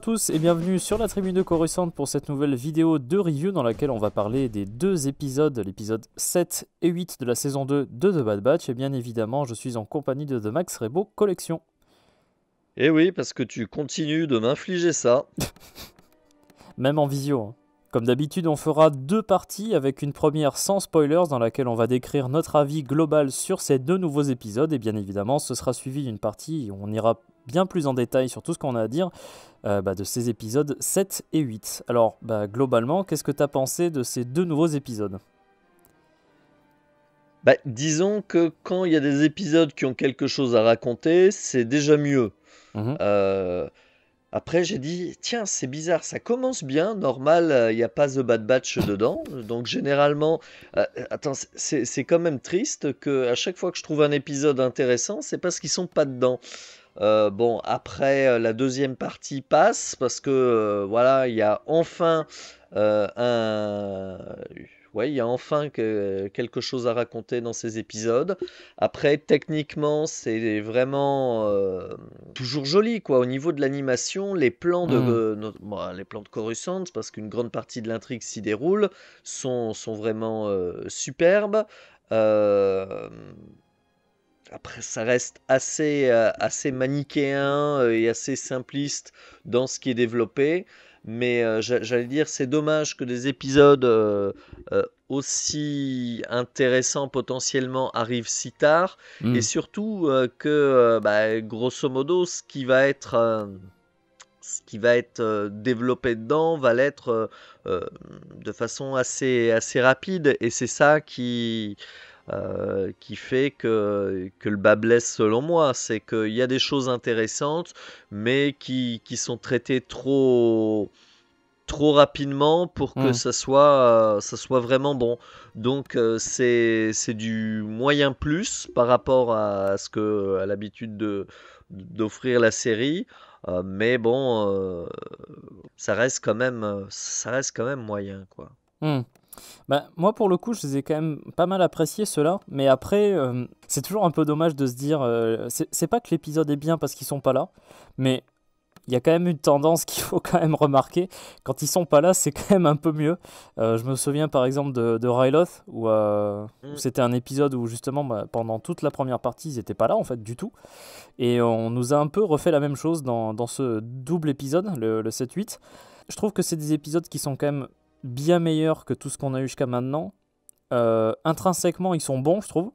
à tous et bienvenue sur la Tribune de Coruscant pour cette nouvelle vidéo de review dans laquelle on va parler des deux épisodes, l'épisode 7 et 8 de la saison 2 de The Bad Batch. Et bien évidemment, je suis en compagnie de The Max Rebo Collection. Eh oui, parce que tu continues de m'infliger ça. Même en visio. Hein. Comme d'habitude, on fera deux parties avec une première sans spoilers dans laquelle on va décrire notre avis global sur ces deux nouveaux épisodes. Et bien évidemment, ce sera suivi d'une partie où on ira bien plus en détail sur tout ce qu'on a à dire de ces épisodes 7 et 8. Alors, globalement, qu'est-ce que tu as pensé de ces deux nouveaux épisodes ? Disons que quand il y a des épisodes qui ont quelque chose à raconter, c'est déjà mieux. Après, j'ai dit, tiens, c'est bizarre, ça commence bien, normal, il n'y a pas The Bad Batch dedans. Donc, généralement, attends, c'est quand même triste qu'à chaque fois que je trouve un épisode intéressant, c'est parce qu'ils sont pas dedans. Bon, après, la deuxième partie passe parce que, voilà, il y a enfin ouais, il y a enfin quelque chose à raconter dans ces épisodes. Après, techniquement, c'est vraiment toujours joli, quoi. Au niveau de l'animation, les plans les plans de Coruscant, parce qu'une grande partie de l'intrigue s'y déroule, sont vraiment superbes. Euh, Après, ça reste assez manichéen et assez simpliste dans ce qui est développé. Mais j'allais dire, c'est dommage que des épisodes aussi intéressants potentiellement arrivent si tard. Et surtout grosso modo, ce qui va être développé dedans va l'être de façon assez rapide. Et c'est ça qui fait que le bas blesse selon moi. C'est qu'il y a des choses intéressantes, mais qui sont traitées trop rapidement pour que ça soit vraiment bon. Donc c'est du moyen plus par rapport à ce que à l'habitude d'offrir la série. Mais bon, ça reste quand même moyen, quoi. Moi pour le coup je les ai quand même pas mal appréciés ceux-là, mais après c'est toujours un peu dommage de se dire c'est pas que l'épisode est bien parce qu'ils sont pas là, mais il y a quand même une tendance qu'il faut quand même remarquer, quand ils sont pas là c'est quand même un peu mieux. Je me souviens par exemple de Ryloth où c'était un épisode où justement pendant toute la première partie ils étaient pas là en fait du tout, et on nous a un peu refait la même chose dans ce double épisode, le 7-8. Je trouve que c'est des épisodes qui sont quand même bien meilleurs que tout ce qu'on a eu jusqu'à maintenant. Intrinsèquement, ils sont bons, je trouve,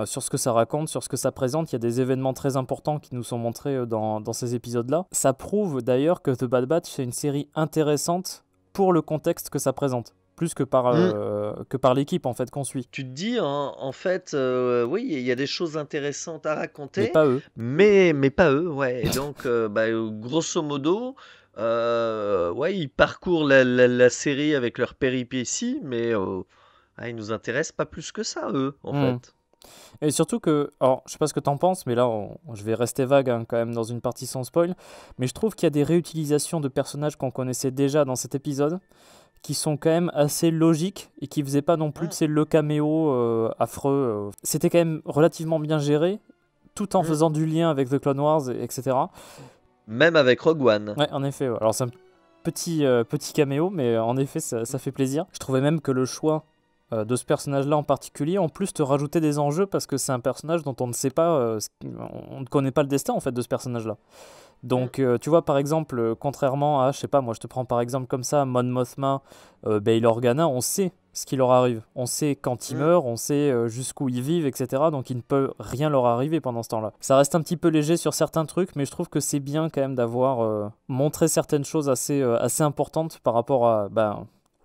sur ce que ça raconte, sur ce que ça présente. Il y a des événements très importants qui nous sont montrés dans ces épisodes-là. Ça prouve d'ailleurs que The Bad Batch, c'est une série intéressante pour le contexte que ça présente, plus que par l'équipe en fait qu'on suit. Tu te dis, en fait, oui, il y a des choses intéressantes à raconter, Mais pas eux. mais pas eux, ouais. Et donc, grosso modo, ouais, ils parcourent la série avec leurs péripéties, mais ils nous intéressent pas plus que ça, eux, en fait. Et surtout que, alors je sais pas ce que t'en penses, mais là je vais rester vague quand même dans une partie sans spoil, mais je trouve qu'il y a des réutilisations de personnages qu'on connaissait déjà dans cet épisode, qui sont quand même assez logiques et qui faisaient pas non plus le caméo affreux. C'était quand même relativement bien géré, tout en faisant du lien avec The Clone Wars, etc. Même avec Rogue One. Ouais, en effet. Ouais. Alors c'est un petit caméo, mais en effet ça fait plaisir. Je trouvais même que le choix de ce personnage-là en particulier, en plus te rajouter des enjeux parce que c'est un personnage dont on ne sait pas, on ne connaît pas le destin en fait de ce personnage-là. Donc tu vois par exemple, contrairement à, je sais pas moi je te prends par exemple comme ça, Mon Mothma, Bail Organa, on sait ce qui leur arrive. On sait quand ils meurent, on sait jusqu'où ils vivent, etc. Donc il ne peut rien leur arriver pendant ce temps-là. Ça reste un petit peu léger sur certains trucs, mais je trouve que c'est bien quand même d'avoir montré certaines choses assez importantes par rapport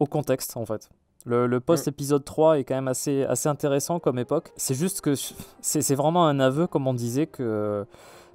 au contexte en fait. Le post-épisode 3 est quand même assez intéressant comme époque. C'est juste que c'est vraiment un aveu, comme on disait, que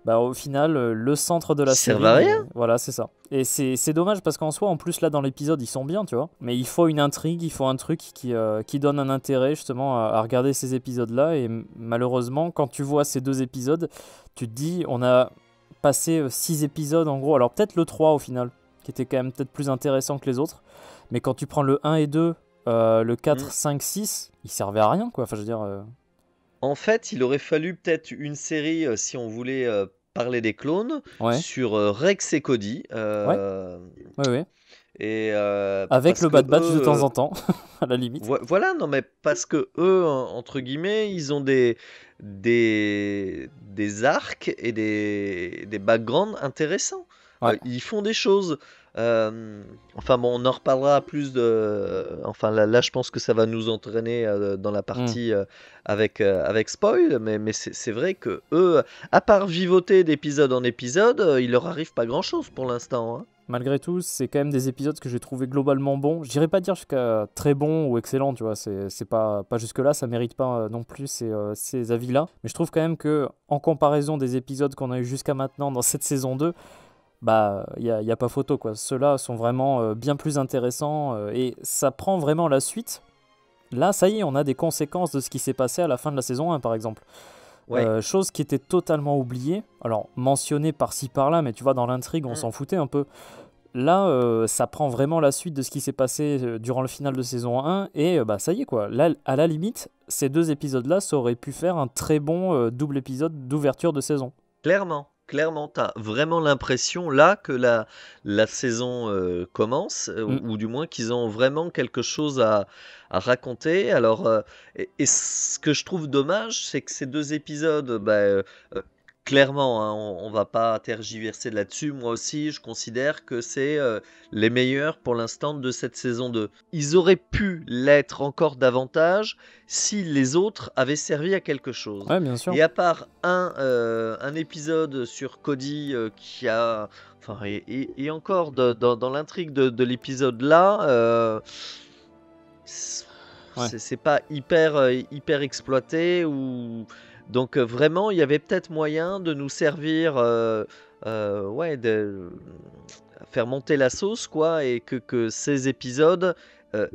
au final, le centre de la série... Ça servent à rien. Voilà, c'est ça. Et c'est dommage parce qu'en soi, en plus, là, dans l'épisode, ils sont bien, tu vois. Mais il faut une intrigue, il faut un truc qui donne un intérêt, justement, à regarder ces épisodes-là. Et malheureusement, quand tu vois ces deux épisodes, tu te dis, on a passé 6 épisodes, en gros. Alors, peut-être le 3, au final, qui était quand même peut-être plus intéressant que les autres. Mais quand tu prends le 1 et 2... le 4, 5, 6, il servait à rien, quoi. Enfin, je veux dire... En fait, il aurait fallu peut-être une série, si on voulait parler des clones, Ouais, sur Rex et Cody. ouais, ouais, ouais. Et Avec parce le que Bad Batch de temps eux, en temps, à la limite. voilà, non, mais parce que eux, entre guillemets, ils ont des arcs et des backgrounds intéressants. Ouais. Ils font des choses. Enfin bon, on en reparlera plus de. Enfin là, je pense que ça va nous entraîner dans la Hmm. partie avec spoil, mais c'est vrai que eux, à part vivoter d'épisode en épisode, il leur arrive pas grand-chose pour l'instant, hein. Malgré tout, c'est quand même des épisodes que j'ai trouvé globalement bons. Je dirais pas dire jusqu'à très bon ou excellent, tu vois. C'est pas jusque-là, ça mérite pas non plus ces avis-là. Mais je trouve quand même que, en comparaison des épisodes qu'on a eu jusqu'à maintenant dans cette saison 2, bah, y a pas photo, quoi. Ceux-là sont vraiment bien plus intéressants et ça prend vraiment la suite. Là, ça y est, on a des conséquences de ce qui s'est passé à la fin de la saison 1, par exemple. Ouais. Chose qui était totalement oubliée. Alors, mentionnée par-ci par-là, mais tu vois, dans l'intrigue, on Mm. s'en foutait un peu. Là, ça prend vraiment la suite de ce qui s'est passé durant le final de saison 1, et bah ça y est quoi. Là, à la limite, ces deux épisodes-là, ça aurait pu faire un très bon double épisode d'ouverture de saison. Clairement, t'as vraiment l'impression là que la saison commence, Mm. ou du moins qu'ils ont vraiment quelque chose à raconter. Alors, et ce que je trouve dommage, c'est que ces deux épisodes, clairement, hein, on va pas tergiverser là-dessus. Moi aussi, je considère que c'est les meilleurs pour l'instant de cette saison 2. Ils auraient pu l'être encore davantage si les autres avaient servi à quelque chose. Ouais, bien sûr. Et à part un épisode sur Cody qui a... Enfin, et encore, dans l'intrigue de l'épisode là, Ouais. c'est pas hyper exploité. Donc vraiment, il y avait peut-être moyen de nous servir... ouais, de faire monter la sauce, quoi, et que ces épisodes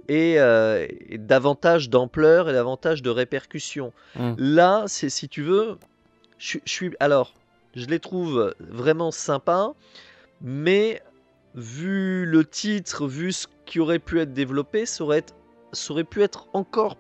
aient davantage d'ampleur et davantage de répercussions. Mm. Là, si tu veux, alors, je les trouve vraiment sympas, mais vu le titre, vu ce qui aurait pu être développé, ça aurait pu être encore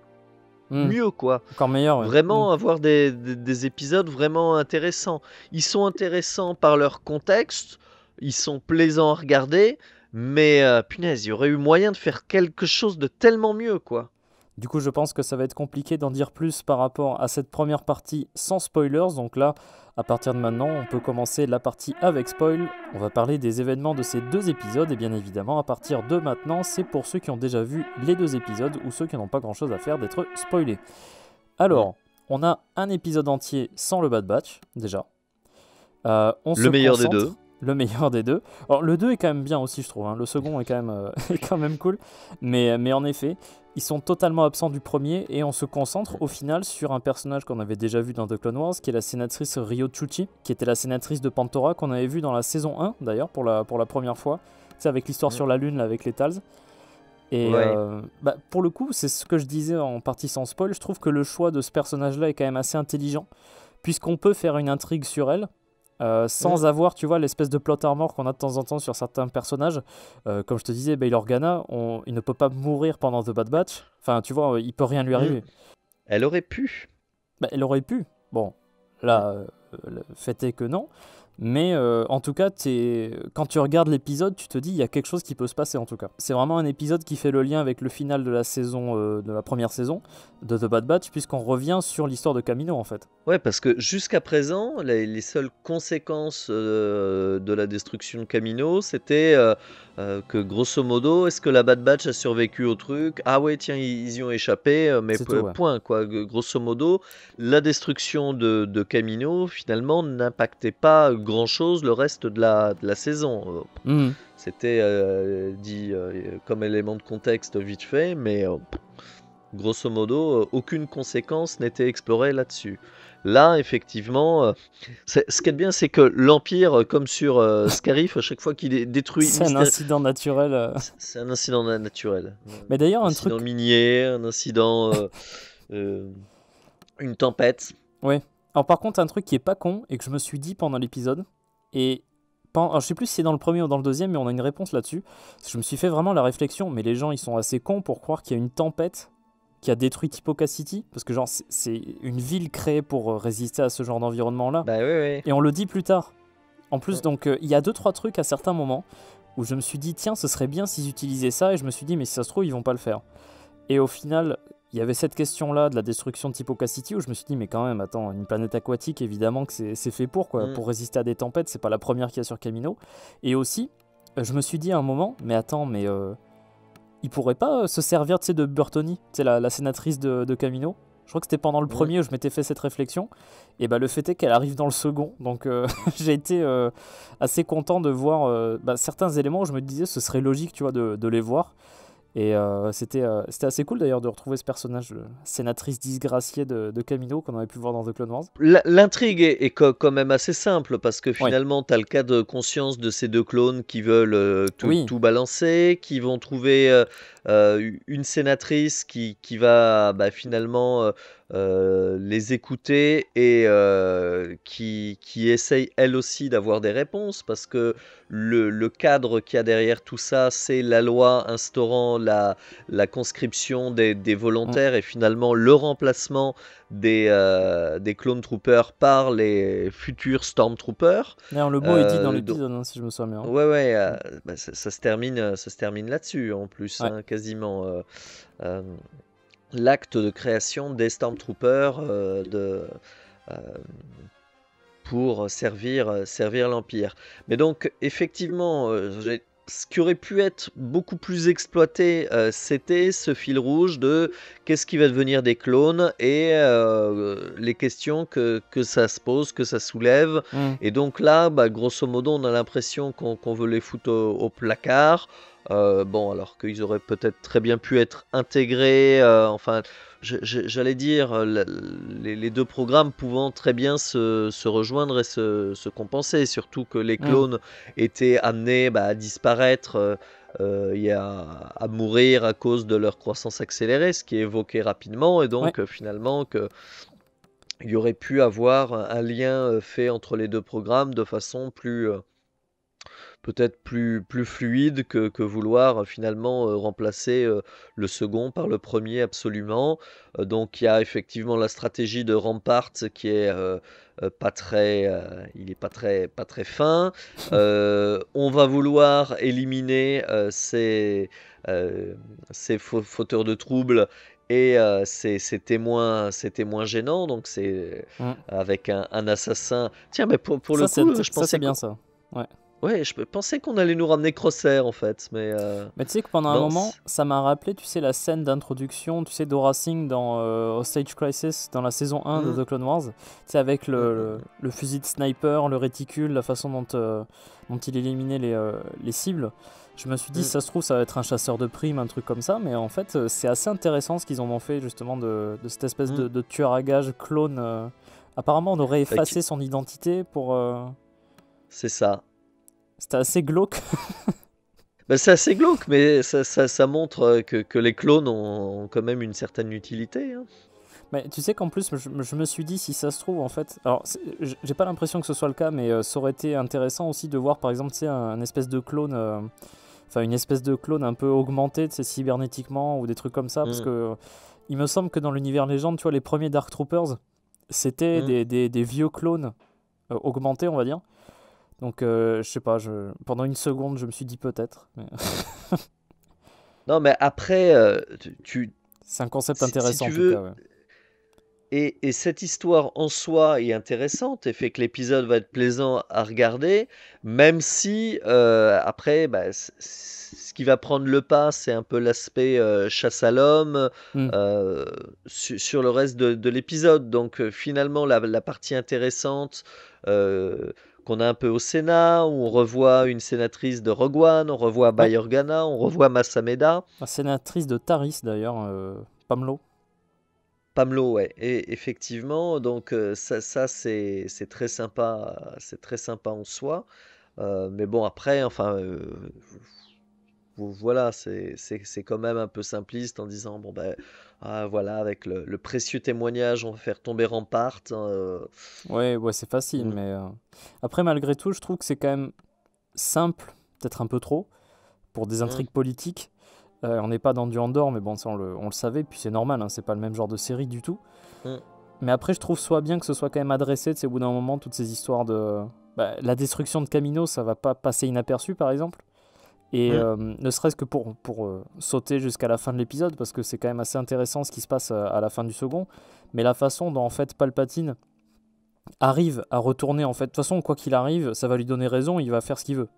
Mm. mieux, quoi. Encore meilleur, ouais. Mm. Vraiment avoir des épisodes vraiment intéressants. Ils sont intéressants par leur contexte, ils sont plaisants à regarder, mais punaise, il y aurait eu moyen de faire quelque chose de tellement mieux, quoi. Du coup, je pense que ça va être compliqué d'en dire plus par rapport à cette première partie sans spoilers. Donc là, à partir de maintenant, on peut commencer la partie avec spoil. On va parler des événements de ces deux épisodes. Et bien évidemment, à partir de maintenant, c'est pour ceux qui ont déjà vu les deux épisodes ou ceux qui n'ont pas grand-chose à faire d'être spoilés. Mm. Alors, on a un épisode entier sans le Bad Batch, déjà. On se Le meilleur des concentre, deux. le meilleur des deux. Alors, le 2 est quand même bien aussi, je trouve, hein. Le second est quand même, est quand même cool. Mais en effet, ils sont totalement absents du premier et on se concentre au final sur un personnage qu'on avait déjà vu dans The Clone Wars, qui est la sénatrice Ryo Chuchi, qui était la sénatrice de Pantora, qu'on avait vu dans la saison 1, d'ailleurs, pour la première fois. C'est avec l'histoire Mm. sur la Lune, là, avec les Tals. Et Ouais. bah, pour le coup, c'est ce que je disais en partie sans spoil, je trouve que le choix de ce personnage-là est quand même assez intelligent, puisqu'on peut faire une intrigue sur elle, Mm. sans avoir, tu vois, l'espèce de plot armor qu'on a de temps en temps sur certains personnages. Comme je te disais, Bail Organa, il ne peut pas mourir pendant The Bad Batch. Enfin, tu vois, il peut rien lui Mm. arriver. Elle aurait pu. Bah, elle aurait pu. Bon, Mm. là, le fait est que non. Mais en tout cas, quand tu regardes l'épisode, tu te dis il y a quelque chose qui peut se passer en tout cas. C'est vraiment un épisode qui fait le lien avec le final de la saison, de la première saison de The Bad Batch, puisqu'on revient sur l'histoire de Camino en fait. Ouais, parce que jusqu'à présent, les seules conséquences de la destruction de Camino, c'était que grosso modo, est-ce que la Bad Batch a survécu au truc? Ah ouais, tiens, ils y ont échappé, mais C'est tout, ouais. point, quoi. Grosso modo, la destruction de Camino, finalement, n'impactait pas grand-chose le reste de la saison. Mhm. C'était dit comme élément de contexte vite fait, mais grosso modo, aucune conséquence n'était explorée là-dessus. Là, effectivement, ce qui est bien, c'est que l'Empire, comme sur Scarif, à chaque fois qu'il est détruit, C'est un incident naturel. c'est un incident naturel. Mais d'ailleurs, Un un incident truc. minier, un incident, euh, une tempête. Ouais. Alors, par contre, un truc qui est pas con et que je me suis dit pendant l'épisode, et alors, je sais plus si c'est dans le premier ou dans le deuxième, mais on a une réponse là-dessus. Je me suis fait vraiment la réflexion, mais les gens ils sont assez cons pour croire qu'il y a une tempête qui a détruit Tipoca City, parce que genre c'est une ville créée pour résister à ce genre d'environnement-là. Bah oui. Et on le dit plus tard. En plus, donc, il y a 2-3 trucs à certains moments où je me suis dit, tiens, ce serait bien s'ils utilisaient ça, et je me suis dit, mais si ça se trouve, ils vont pas le faire. Et au final, il y avait cette question-là de la destruction de Tipoca City, où je me suis dit, mais quand même, attends, une planète aquatique, évidemment que c'est fait pour, quoi, pour résister à des tempêtes, c'est pas la première qu'il y a sur Kamino. Et aussi, je me suis dit à un moment, mais attends, mais ils pourraient pas se servir, tu sais, de Burtoni, tu sais, la sénatrice de Kamino. Je crois que c'était pendant le premier où je m'étais fait cette réflexion. Et bah, le fait est qu'elle arrive dans le second. Donc j'ai été assez content de voir certains éléments où je me disais ce serait logique, tu vois, de les voir. Et c'était assez cool d'ailleurs de retrouver ce personnage, sénatrice disgraciée de Kamino qu'on avait pu voir dans The Clone Wars. L'intrigue est quand même assez simple parce que Oui. finalement, tu as le cas de conscience de ces deux clones qui veulent tout balancer, qui vont trouver une sénatrice qui va finalement les écouter et qui essaye elle aussi d'avoir des réponses parce que le cadre qu'il y a derrière tout ça, c'est la loi instaurant la conscription des volontaires et finalement le remplacement des clone troopers par les futurs stormtroopers. D'ailleurs, le mot est dit dans l'épisode, si je me souviens bien. Ouais, ça se termine là-dessus en plus, quasiment. L'acte de création des stormtroopers pour servir l'Empire. Mais donc, effectivement, ce qui aurait pu être beaucoup plus exploité, c'était ce fil rouge de qu'est-ce qui va devenir des clones et les questions que ça se pose, que ça soulève. Et donc là, grosso modo, on a l'impression qu'on veut les foutre au placard. Alors qu'ils auraient peut-être très bien pu être intégrés, j'allais dire, les deux programmes pouvant très bien se rejoindre et se compenser, surtout que les clones étaient amenés à disparaître et à mourir à cause de leur croissance accélérée, ce qui est évoqué rapidement, et donc finalement il y aurait pu avoir un lien fait entre les deux programmes de façon peut-être plus fluide que vouloir finalement remplacer le second par le premier absolument. Donc il y a effectivement la stratégie de Rampart qui est pas très, il est pas très fin. On va vouloir éliminer ces fauteurs de troubles et ces témoins gênants. Donc c'est avec un assassin. Tiens, mais pour le coup, je pensais c'est bien ça. Ouais, je pensais qu'on allait nous ramener Crosshair en fait, mais tu sais que pendant un moment, ça m'a rappelé, tu sais, la scène d'introduction, tu sais, d'Aura Singh dans Hostage Crisis, dans la saison 1 de The Clone Wars, tu sais, avec le fusil de sniper, le réticule, la façon dont il éliminait les cibles. Je me suis dit, ça se trouve, ça va être un chasseur de primes, un truc comme ça, mais en fait, c'est assez intéressant ce qu'ils ont fait justement de cette espèce de tueur à gages clone. Apparemment, on aurait effacé son identité pour... C'est ça. C'était assez glauque. C'est assez glauque, mais ça montre que les clones ont quand même une certaine utilité. Hein. Mais tu sais qu'en plus, je me suis dit, si ça se trouve, en fait... Alors, j'ai pas l'impression que ce soit le cas, mais ça aurait été intéressant aussi de voir, par exemple, tu sais, un espèce de clone... une espèce de clone un peu augmenté, tu sais, cybernétiquement, ou des trucs comme ça, parce que il me semble que dans l'univers légende, tu vois, les premiers Dark Troopers, c'était des vieux clones augmentés, on va dire. Donc, je sais pas, pendant une seconde, je me suis dit peut-être. Mais... non, mais après, c'est un concept intéressant, si tu en veux, tout cas. Ouais. Et cette histoire en soi est intéressante et fait que l'épisode va être plaisant à regarder, même si après, ce qui va prendre le pas, c'est un peu l'aspect chasse à l'homme sur le reste de l'épisode. Donc finalement, la partie intéressante qu'on a un peu au Sénat, où on revoit une sénatrice de Rogue One, on revoit Bail Organa, on revoit Masameda. La sénatrice de Taris d'ailleurs, Pamlo. Pamlo, ouais, et effectivement, donc ça c'est très sympa, en soi. Mais bon, après, enfin, voilà, c'est quand même un peu simpliste en disant, bon ben, voilà, avec le précieux témoignage, on va faire tomber Rampart. Ouais, c'est facile, mais après, malgré tout, je trouve que c'est quand même simple, peut-être un peu trop, pour des intrigues politiques. On n'est pas dans du Andor, mais bon, ça on le savait, puis c'est normal, hein, c'est pas le même genre de série du tout. Mm. Mais après, je trouve soit bien que ce soit quand même adressé, tu sais, au bout d'un moment, toutes ces histoires de... la destruction de Kamino, ça va pas passer inaperçu, par exemple. Et ne serait-ce que pour sauter jusqu'à la fin de l'épisode, parce que c'est quand même assez intéressant ce qui se passe à la fin du second. Mais la façon dont, en fait, Palpatine arrive à retourner, en fait, de toute façon, quoi qu'il arrive, ça va lui donner raison, il va faire ce qu'il veut.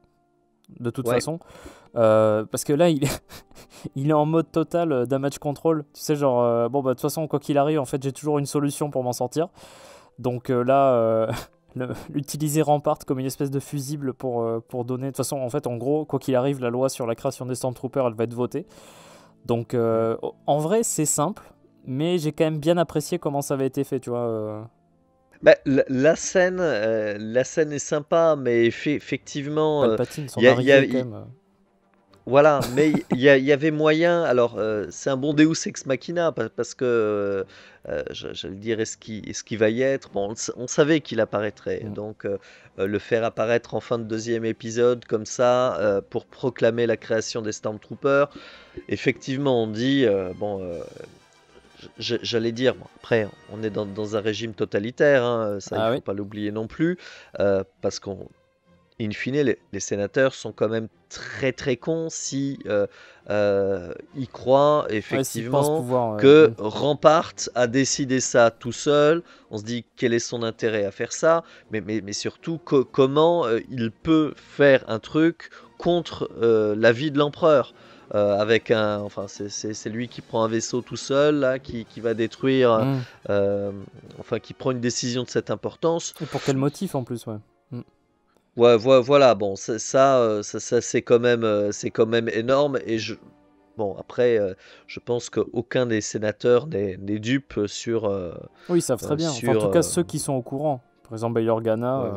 De toute façon. Parce que là, il est en mode total damage control. Tu sais, genre, bon, bah, de toute façon, quoi qu'il arrive, en fait, j'ai toujours une solution pour m'en sortir. Donc là, l'utiliser Rampart comme une espèce de fusible pour donner. De toute façon, en fait, en gros, quoi qu'il arrive, la loi sur la création des Stormtroopers, elle va être votée. Donc, en vrai, c'est simple, mais j'ai quand même bien apprécié comment ça avait été fait, tu vois. Bah, la scène est sympa, mais effectivement, Palpatine, son il y a, arrivée, quand même. voilà, mais il y avait moyen. Alors, c'est un bon Deus ex machina parce que, j'allais dire, est-ce qu'il va y être? Bon, on savait qu'il apparaîtrait, donc le faire apparaître en fin de deuxième épisode comme ça, pour proclamer la création des Stormtroopers. Effectivement, on dit, bon, j'allais dire, bon, après, on est dans un régime totalitaire, hein, ça, il Ah faut oui. pas l'oublier non plus, parce qu'en in fine, les sénateurs sont quand même très très cons si ils croient Ouais, s'il pense effectivement pouvoir. que Rampart a décidé ça tout seul. On se dit quel est son intérêt à faire ça, mais surtout comment il peut faire un truc contre l'avis de l'empereur. Avec enfin c'est lui qui prend un vaisseau tout seul là, qui va détruire, enfin qui prend une décision de cette importance. Et pour quel motif en plus, ouais. Ouais, voilà, bon, ça, c'est quand même énorme. Et bon, après, je pense qu'aucun des sénateurs n'est dupe sur, Oui, ils savent très bien. Enfin, en tout cas, ceux qui sont au courant. Par exemple, Bail Organa.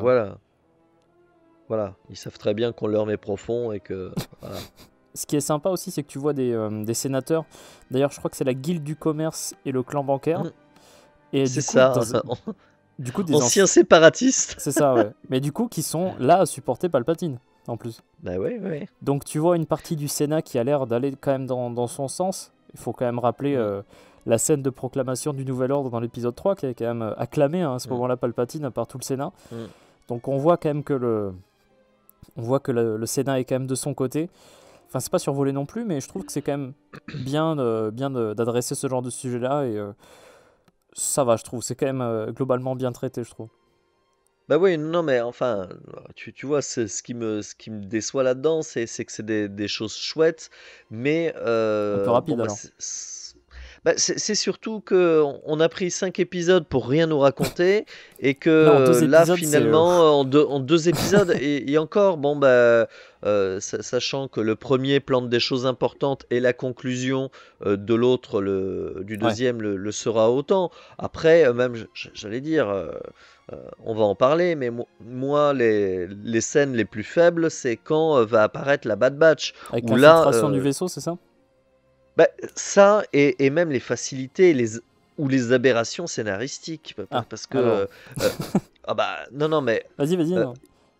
Voilà, ils savent très bien qu'on leur met profond et que, voilà. Ce qui est sympa aussi, c'est que tu vois des sénateurs. D'ailleurs, je crois que c'est la Guilde du commerce et le clan bancaire. Et C'est du coup, ça, du coup, des anciens séparatistes. C'est ça, ouais. Mais du coup, qui sont là à supporter Palpatine, en plus. Bah ouais. Donc tu vois une partie du Sénat qui a l'air d'aller quand même dans son sens. Il faut quand même rappeler la scène de proclamation du Nouvel Ordre dans l'épisode 3, qui est quand même acclamée, hein, à ce moment-là, Palpatine, par tout le Sénat. Donc on voit quand même que le Sénat est quand même de son côté. Enfin, c'est pas survolé non plus, mais je trouve que c'est quand même bien d'adresser ce genre de sujet-là. Et ça va, je trouve. C'est quand même globalement bien traité, je trouve. Bah oui, non, mais enfin, tu vois, ce qui me déçoit là-dedans, c'est que c'est des choses chouettes, mais Un peu rapide, bon, bah, alors. c'est surtout que on a pris 5 épisodes pour rien nous raconter, et Là, en que 2 là, épisodes, finalement, en deux épisodes, et encore, bon, bah, sachant que le premier plante des choses importantes et la conclusion de l'autre, du deuxième, le sera autant. Après, même, j'allais dire, on va en parler, mais moi, les scènes les plus faibles, c'est quand va apparaître la Bad Batch. avec Où là, l'infiltration du vaisseau, c'est ça? bah, ça, et même les facilités ou les aberrations scénaristiques. Parce que. alors. Ah bah, non, mais. Vas-y, non.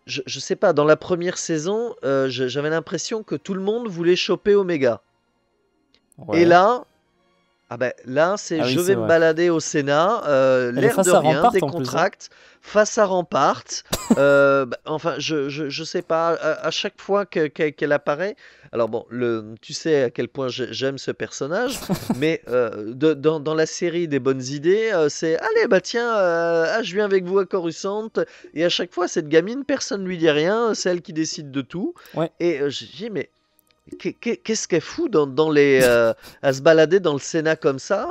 Je sais pas, dans la première saison, j'avais l'impression que tout le monde voulait choper Omega. Ouais. Et là. Ah ben là, c'est Ah oui, je c'est vais me vrai. balader au Sénat, Elle est l'air face de à rien, Rampart, des en plus, hein. contracts, face à Rampart. Bah, enfin, je sais pas, à chaque fois qu'elle apparaît. Alors bon, tu sais à quel point j'aime ce personnage, mais dans la série des bonnes idées, c'est allez, bah tiens, je viens avec vous à Coruscant, et à chaque fois, cette gamine, personne lui dit rien, c'est elle qui décide de tout. Ouais. Et je dis, mais. Qu'est-ce qu'elle fout dans les à se balader dans le Sénat comme ça,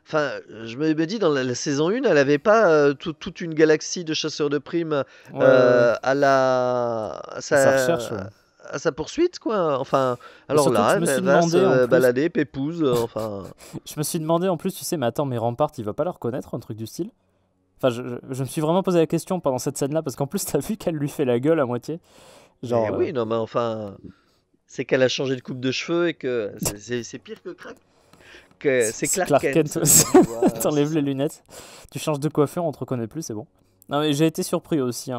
enfin, je me dis dans la saison 1, elle avait pas toute une galaxie de chasseurs de primes Ouais. à Sa recherche, ouais. sa poursuite, quoi. Enfin, Mais alors surtout que là, je me suis elle va demandé, en se plus. balader, pépouze, enfin. Je me suis demandé en plus, tu sais, mais attends, mais Rampart, il va pas la reconnaître, un truc du style? Enfin, je me suis vraiment posé la question pendant cette scène-là, parce qu'en plus, t'as vu qu'elle lui fait la gueule à moitié. Genre. Mais oui, non, mais enfin, c'est qu'elle a changé de coupe de cheveux et que c'est pire que crack. C'est Clark Kent. T'enlèves les lunettes, tu changes de coiffure, on te reconnaît plus, c'est bon. Non, mais j'ai été surpris aussi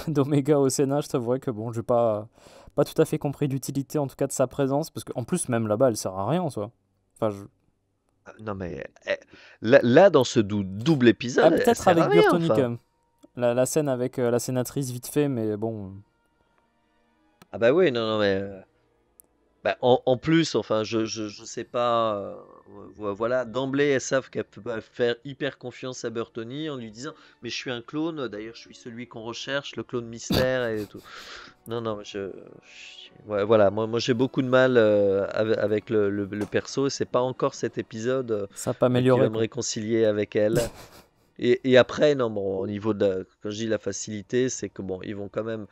d'Omega au Sénat, je t'avouerai que bon, je vais pas pas tout à fait compris l'utilité, en tout cas, de sa présence, parce qu'en plus, même là-bas, elle sert à rien en soi. Enfin, Non, mais là, dans ce double épisode, elle peut-être sert à avec rien, Burtony, quand enfin. même. La scène avec la sénatrice, vite fait, mais bon. Ah bah oui, non, non, mais bah, en plus, enfin, je sais pas, voilà, d'emblée, elles savent qu'elles peuvent faire hyper confiance à Burtony en lui disant, mais je suis un clone, d'ailleurs, je suis celui qu'on recherche, le clone mystère et tout. Non, non, ouais, voilà, moi j'ai beaucoup de mal avec le perso, et c'est pas encore cet épisode Ça n'a pas qui va amélioré, me quoi. réconcilier avec elle. Et après, non, bon, au niveau quand je dis la facilité, c'est que bon, ils vont quand même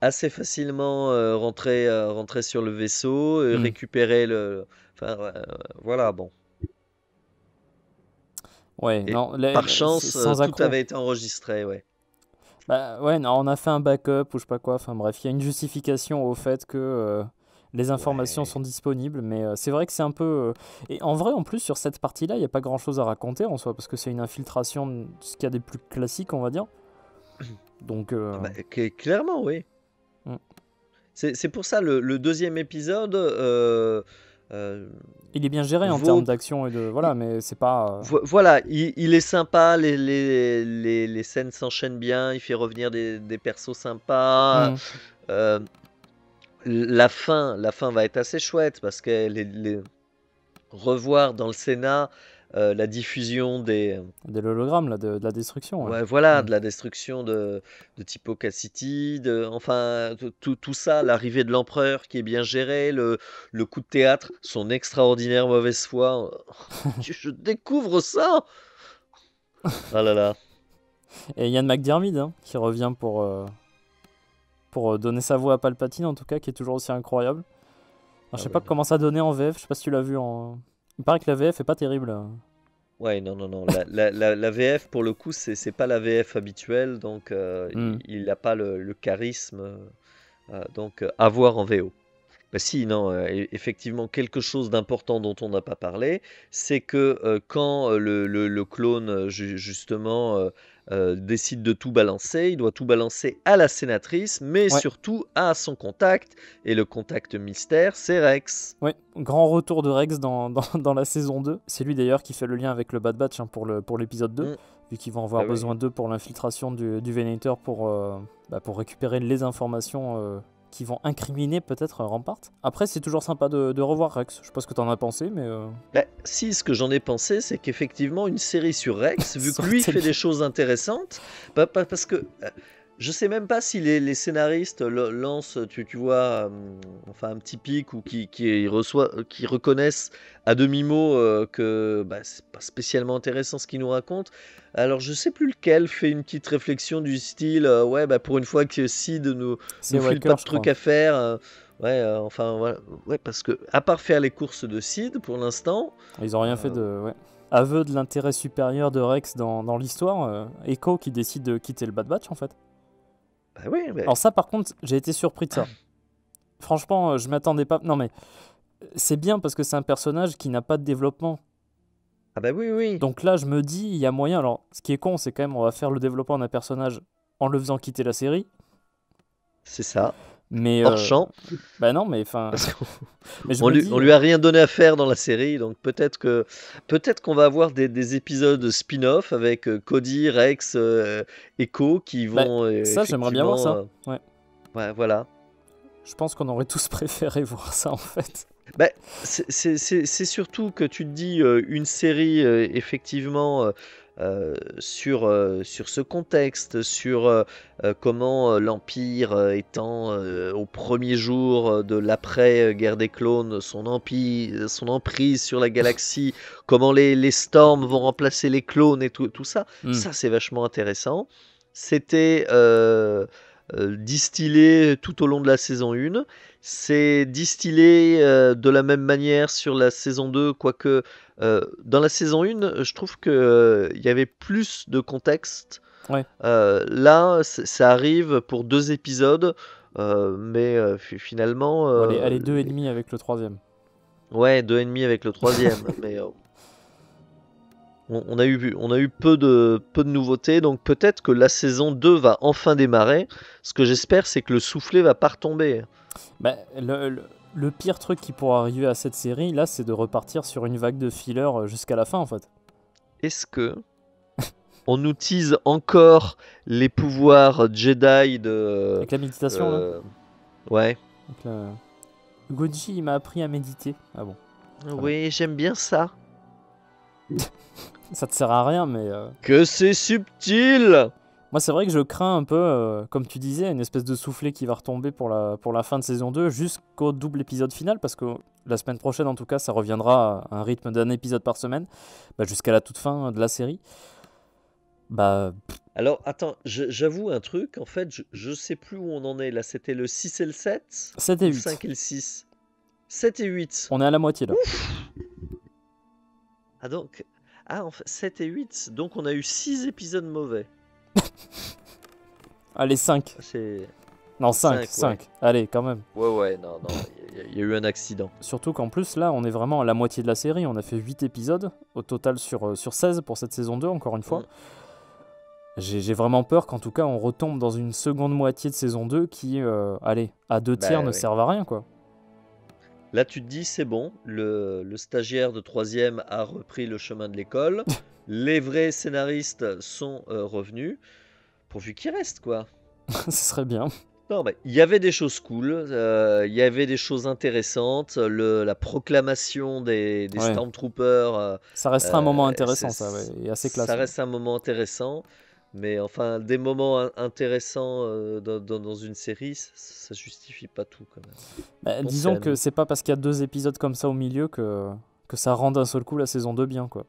assez facilement rentrer sur le vaisseau, Hmm. récupérer enfin, voilà, bon. Ouais, Et non, par chance, sans tout accroc. avait été enregistré, ouais. Bah ouais, non, on a fait un backup ou je sais pas quoi. Enfin bref, il y a une justification au fait que les informations Ouais. sont disponibles, mais c'est vrai que c'est un peu. Et en vrai, en plus, sur cette partie-là, il n'y a pas grand-chose à raconter en soi, parce que c'est une infiltration de ce qu'il y a des plus classiques, on va dire. Donc, Ah bah, clairement, oui. mm. C'est pour ça le deuxième épisode euh, Il est bien géré en termes vaut. d'action et de. il- Voilà, mais c'est pas. Voilà, il est sympa, les scènes s'enchaînent bien, il fait revenir des persos sympas. Mm. euh, la fin va être assez chouette parce que revoir dans le Sénat la diffusion De l'hologramme, là, de la destruction, ouais. ouais, voilà, Mm. de la destruction de Typo Cassity, enfin tout ça, l'arrivée de l'empereur qui est bien géré, le coup de théâtre, son extraordinaire mauvaise foi. Je découvre ça. Ah là là. Et Ian McDiarmid, hein, qui revient pour donner sa voix à Palpatine, en tout cas, qui est toujours aussi incroyable. Alors, je Ah sais ouais, pas non. comment ça donnait en VF, je sais pas si tu l'as vu en. Il paraît que la VF est pas terrible. Ouais, non, non, non. La VF, pour le coup, c'est pas la VF habituelle, donc Hmm. il n'a pas le charisme, donc à voir en VO. Bah si, non, effectivement, quelque chose d'important dont on n'a pas parlé, c'est que quand le clone, justement, décide de tout balancer, il doit tout balancer à la sénatrice, mais Ouais, surtout à son contact, et le contact mystère, c'est Rex. ouais. Grand retour de Rex dans la saison 2. C'est lui d'ailleurs qui fait le lien avec le Bad Batch, hein, pour l'épisode 2, Mm. vu qu'ils vont avoir Bah oui. besoin d'eux pour l'infiltration du Venator pour récupérer les informations qui vont incriminer peut-être Rampart. Après, c'est toujours sympa de revoir Rex. Je sais pas ce que t'en as pensé, mais Bah, si, ce que j'en ai pensé, c'est qu'effectivement, une série sur Rex, vu ça que aurait lui été fait bien. des choses intéressantes, parce que je sais même pas si les scénaristes lancent, tu vois, enfin un petit pic ou qui reconnaissent à demi-mot que bah, c'est pas spécialement intéressant ce qu'ils nous racontent. Alors je sais plus lequel fait une petite réflexion du style, ouais, bah pour une fois que Sid nous C'est file pas Walker, de je trucs crois. à faire. Ouais, enfin voilà, ouais, parce que à part faire les courses de Sid pour l'instant, Ils ont rien fait euh, de. Ouais. Aveu de l'intérêt supérieur de Rex dans l'histoire, Echo qui décide de quitter le Bad Batch en fait. bah oui, mais Alors ça par contre, j'ai été surpris de ça. Franchement, je m'attendais pas. Non mais c'est bien parce que c'est un personnage qui n'a pas de développement. ah bah oui, oui, Donc là, je me dis, il y a moyen. Alors, ce qui est con, c'est quand même, on va faire le développement d'un personnage en le faisant quitter la série. c'est ça, Mais, hors champ, bah non, mais enfin. parce qu'on Mais je me dis, on lui a rien donné à faire dans la série, donc peut-être qu'on va avoir des épisodes spin-off avec Cody, Rex, Echo qui bah, vont ça, j'aimerais bien voir effectivement, ça. Ouais. ouais, voilà. Je pense qu'on aurait tous préféré voir ça en fait. Bah, c'est surtout que tu te dis une série effectivement sur ce contexte, sur comment l'Empire étant au premier jour de l'après-guerre des clones, son empire, son emprise sur la galaxie, comment les Storms vont remplacer les clones et tout ça, Hmm. ça c'est vachement intéressant. C'était distillé tout au long de la saison 1. C'est distillé de la même manière sur la saison 2, quoique dans la saison 1, je trouve qu'il y avait plus de contexte. Ouais. Là, ça arrive pour 2 épisodes, mais finalement, Bon, allez, 2,5 avec le troisième. ouais, 2,5 avec le troisième. Mais On a eu peu de nouveautés, donc peut-être que la saison 2 va enfin démarrer. Ce que j'espère, c'est que le soufflet va pas retomber. Bah, le pire truc qui pourrait arriver à cette série, là, c'est de repartir sur une vague de filler jusqu'à la fin, en fait. Est-ce que on nous tease encore les pouvoirs Jedi de... Avec la méditation, là. Ouais. Donc, là, Goji, il m'a appris à méditer. Ah bon. Oui, j'aime bien ça. Ça te sert à rien, mais... Que c'est subtil! Moi, c'est vrai que je crains un peu, comme tu disais, une espèce de soufflet qui va retomber pour la fin de saison 2 jusqu'au double épisode final, parce que la semaine prochaine, en tout cas, ça reviendra à un rythme d'un épisode par semaine, jusqu'à la toute fin de la série. Alors, attends, j'avoue un truc, en fait, je sais plus où on en est. Là, c'était le 6 et le 7 7 et 8. 5 et le 6. 7 et 8. On est à la moitié, là. Ouf. En fait, 7 et 8, donc on a eu 6 épisodes mauvais. Allez, 5. Non, 5. Ouais. Allez, quand même. Ouais, non, il y a eu un accident. Surtout qu'en plus, là, on est vraiment à la moitié de la série. On a fait 8 épisodes, au total sur 16 pour cette saison 2, encore une fois. J'ai vraiment peur qu'en tout cas, on retombe dans une seconde moitié de saison 2 qui, allez, à 2 tiers ne servent à rien, quoi. Là, tu te dis, c'est bon, le stagiaire de 3e a repris le chemin de l'école. Les vrais scénaristes sont revenus. Pourvu qu'ils restent, quoi. Ce serait bien. Non, mais il y avait des choses cool, il y avait des choses intéressantes, la proclamation des Stormtroopers. Ça restera un moment intéressant, ça, ouais, et assez classe. Ça reste un moment intéressant, mais enfin, des moments intéressants dans une série, ça justifie pas tout, quand même. Disons que c'est pas parce qu'il y a 2 épisodes comme ça au milieu que ça rend d'un seul coup la saison 2 bien, quoi.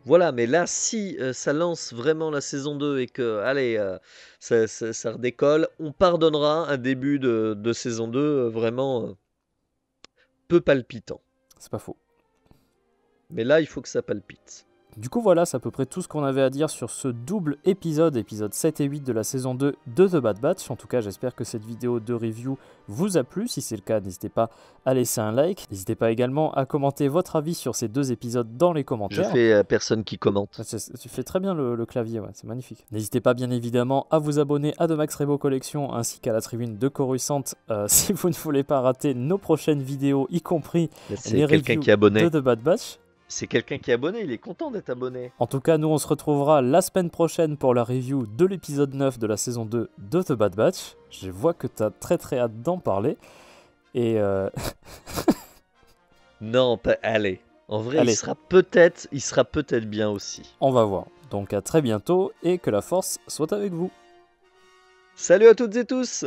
Voilà, mais là, si ça lance vraiment la saison 2 et que, allez, ça redécolle, on pardonnera un début de saison 2 vraiment peu palpitant. C'est pas faux. Mais là, il faut que ça palpite. Du coup, voilà, c'est à peu près tout ce qu'on avait à dire sur ce double épisode 7 et 8 de la saison 2 de The Bad Batch. En tout cas, j'espère que cette vidéo de review vous a plu. Si c'est le cas, n'hésitez pas à laisser un like. N'hésitez pas également à commenter votre avis sur ces 2 épisodes dans les commentaires. Je fais personne qui commente. Tu fais très bien le clavier, ouais, c'est magnifique. N'hésitez pas bien évidemment à vous abonner à The Max Rebo Collection ainsi qu'à la tribune de Coruscant si vous ne voulez pas rater nos prochaines vidéos, y compris les reviews de The Bad Batch. C'est quelqu'un qui est abonné, il est content d'être abonné. En tout cas, nous on se retrouvera la semaine prochaine pour la review de l'épisode 9 de la saison 2 de The Bad Batch. Je vois que t'as très hâte d'en parler. Et Non, allez. En vrai, allez. Il sera peut-être bien aussi. On va voir. Donc à très bientôt et que la force soit avec vous. Salut à toutes et tous.